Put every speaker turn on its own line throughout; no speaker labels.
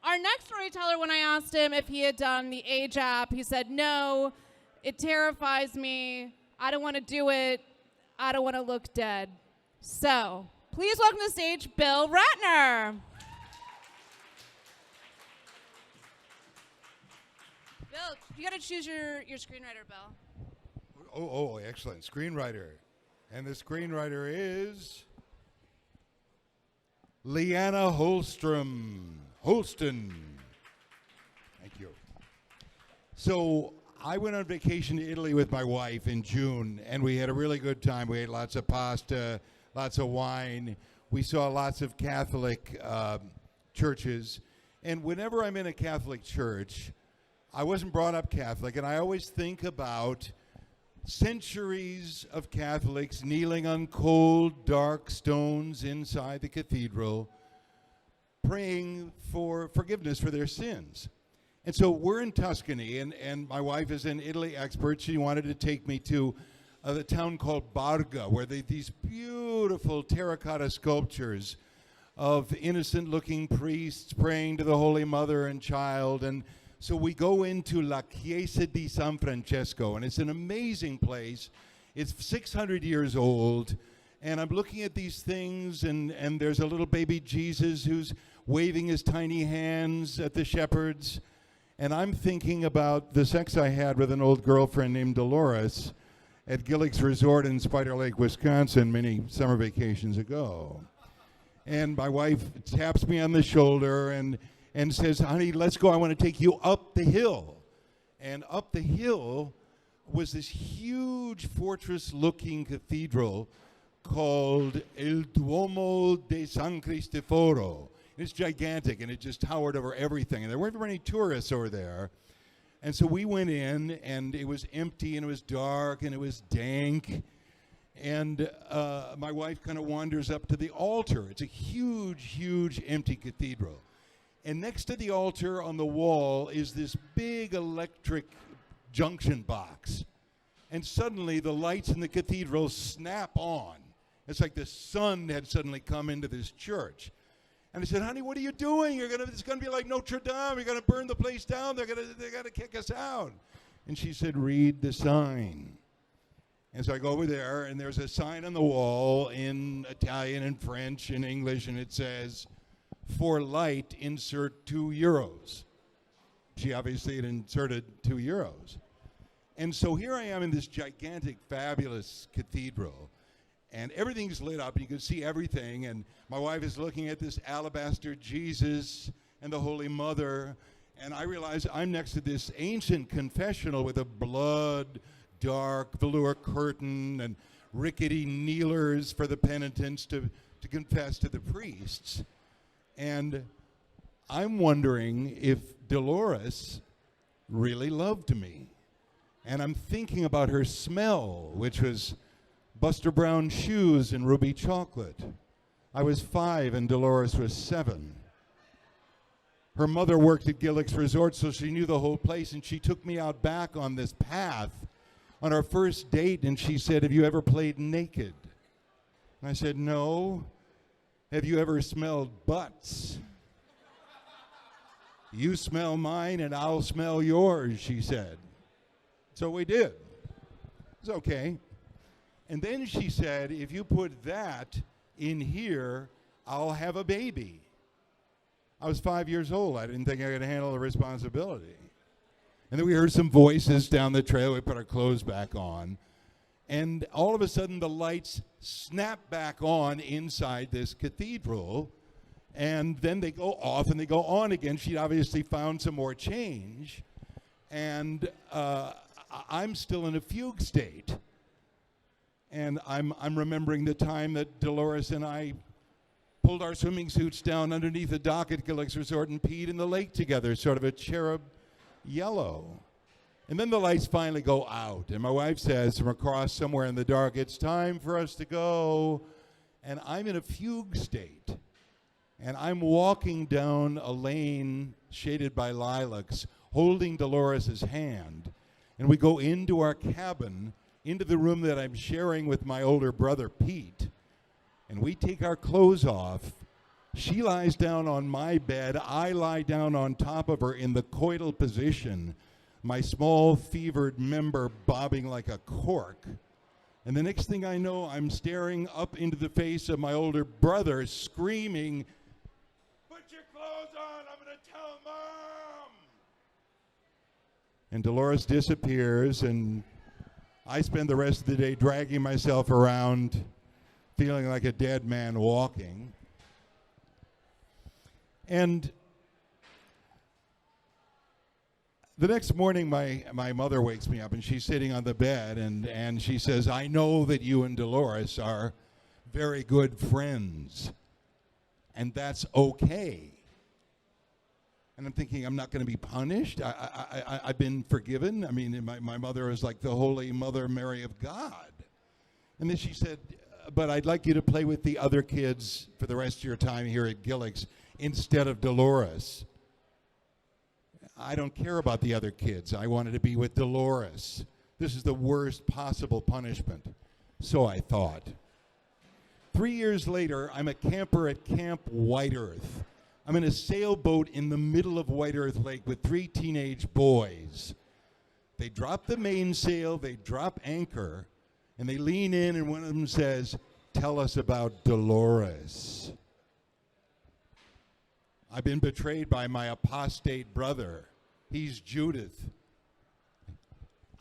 Our next storyteller, when I asked him if he had done the age app, he said, no, it terrifies me. I don't want to do it. I don't want to look dead. So, please welcome to the stage, Bill Ratner. Bill, you got to choose your screenwriter, Bill.
Oh, excellent. Screenwriter. And the screenwriter is Lianna Holston. Thank you. So I went on vacation to Italy with my wife in June, and we had a really good time. We ate lots of pasta, lots of wine. We saw lots of Catholic churches. And whenever I'm in a Catholic church, I wasn't brought up Catholic, and I always think about centuries of Catholics kneeling on cold, dark stones inside the cathedral, praying for forgiveness for their sins. And so we're in Tuscany, and my wife is an Italy expert. She wanted to take me to the town called Barga, where these beautiful terracotta sculptures of innocent-looking priests praying to the Holy Mother and Child. And so we go into La Chiesa di San Francesco, and it's an amazing place. It's 600 years old, and I'm looking at these things, and there's a little baby Jesus who's waving his tiny hands at the shepherds. And I'm thinking about the sex I had with an old girlfriend named Dolores at Gillick's Resort in Spider Lake, Wisconsin, many summer vacations ago. And my wife taps me on the shoulder and says, honey, let's go. I want to take you up the hill. And up the hill was this huge fortress-looking cathedral called Il Duomo de San Cristoforo. It's gigantic, and it just towered over everything. And there weren't very many tourists over there. And so we went in, and it was empty, and it was dark, and it was dank. And my wife kind of wanders up to the altar. It's a huge, huge empty cathedral. And next to the altar on the wall is this big electric junction box. And suddenly the lights in the cathedral snap on. It's like the sun had suddenly come into this church. And I said, honey, what are you doing? It's gonna be like Notre Dame. You're gonna burn the place down. They're gonna kick us out. And she said, read the sign. And so I go over there, and there's a sign on the wall in Italian and French and English, and it says, for light, insert €2. She obviously had inserted €2. And so here I am in this gigantic, fabulous cathedral, and everything's lit up, and you can see everything, and my wife is looking at this alabaster Jesus and the Holy Mother, and I realize I'm next to this ancient confessional with a blood, dark velour curtain and rickety kneelers for the penitents to confess to the priests. And I'm wondering if Dolores really loved me. And I'm thinking about her smell, which was Buster Brown shoes and ruby chocolate. I was 5 and Dolores was 7. Her mother worked at Gillick's Resort, so she knew the whole place, and she took me out back on this path on our first date, and she said, have you ever played naked? And I said, no. Have you ever smelled butts? You smell mine and I'll smell yours, she said. So we did. It's okay. And then she said, if you put that in here, I'll have a baby. I was 5 years old. I didn't think I could handle the responsibility. And then we heard some voices down the trail. We put our clothes back on. And all of a sudden, the lights snap back on inside this cathedral. And then they go off and they go on again. She'd obviously found some more change. And I'm still in a fugue state. And I'm remembering the time that Dolores and I pulled our swimming suits down underneath the dock at Gillick's Resort and peed in the lake together, sort of a cherub yellow. And then the lights finally go out, and my wife says from across somewhere in the dark, it's time for us to go. And I'm in a fugue state. And I'm walking down a lane shaded by lilacs, holding Dolores' hand. And we go into our cabin, into the room that I'm sharing with my older brother, Pete. And we take our clothes off, She lies down on my bed. I lie down on top of her in the coital position, my small fevered member bobbing like a cork. And the next thing I know, I'm staring up into the face of my older brother, screaming, "Put your clothes on, I'm going to tell Mom!" And Dolores disappears, and I spend the rest of the day dragging myself around, feeling like a dead man walking. And the next morning, my mother wakes me up, and she's sitting on the bed, and she says, "I know that you and Dolores are very good friends, and that's okay." And I'm thinking, I'm not going to be punished? I've been forgiven? I mean, my mother is like the Holy Mother Mary of God. And then she said, "But I'd like you to play with the other kids for the rest of your time here at Gillick's instead of Dolores." I don't care about the other kids. I wanted to be with Dolores. This is the worst possible punishment. So I thought. 3 years later, I'm a camper at Camp White Earth. I'm in a sailboat in the middle of White Earth Lake with 3 teenage boys. They drop the mainsail, they drop anchor, and they lean in, and one of them says, "Tell us about Dolores." I've been betrayed by my apostate brother. He's Judith.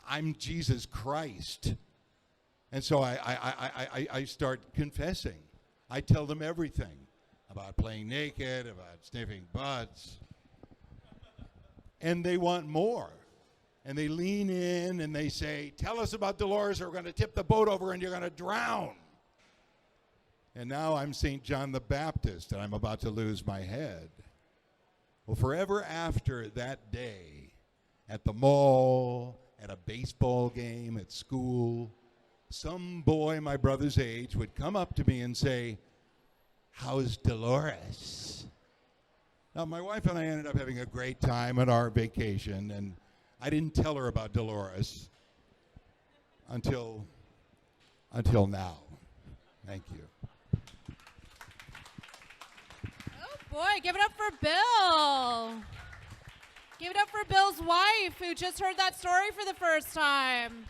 I'm Jesus Christ. And so I start confessing. I tell them everything about playing naked, about sniffing butts. And they want more. And they lean in and they say, "Tell us about Dolores, or we're going to tip the boat over and you're going to drown." And now I'm St. John the Baptist, and I'm about to lose my head. Well, forever after that day, at the mall, at a baseball game, at school, some boy my brother's age would come up to me and say, "How's Dolores?" Now, my wife and I ended up having a great time on our vacation, and I didn't tell her about Dolores until now. Thank you.
Boy, give it up for Bill. Give it up for Bill's wife, who just heard that story for the first time.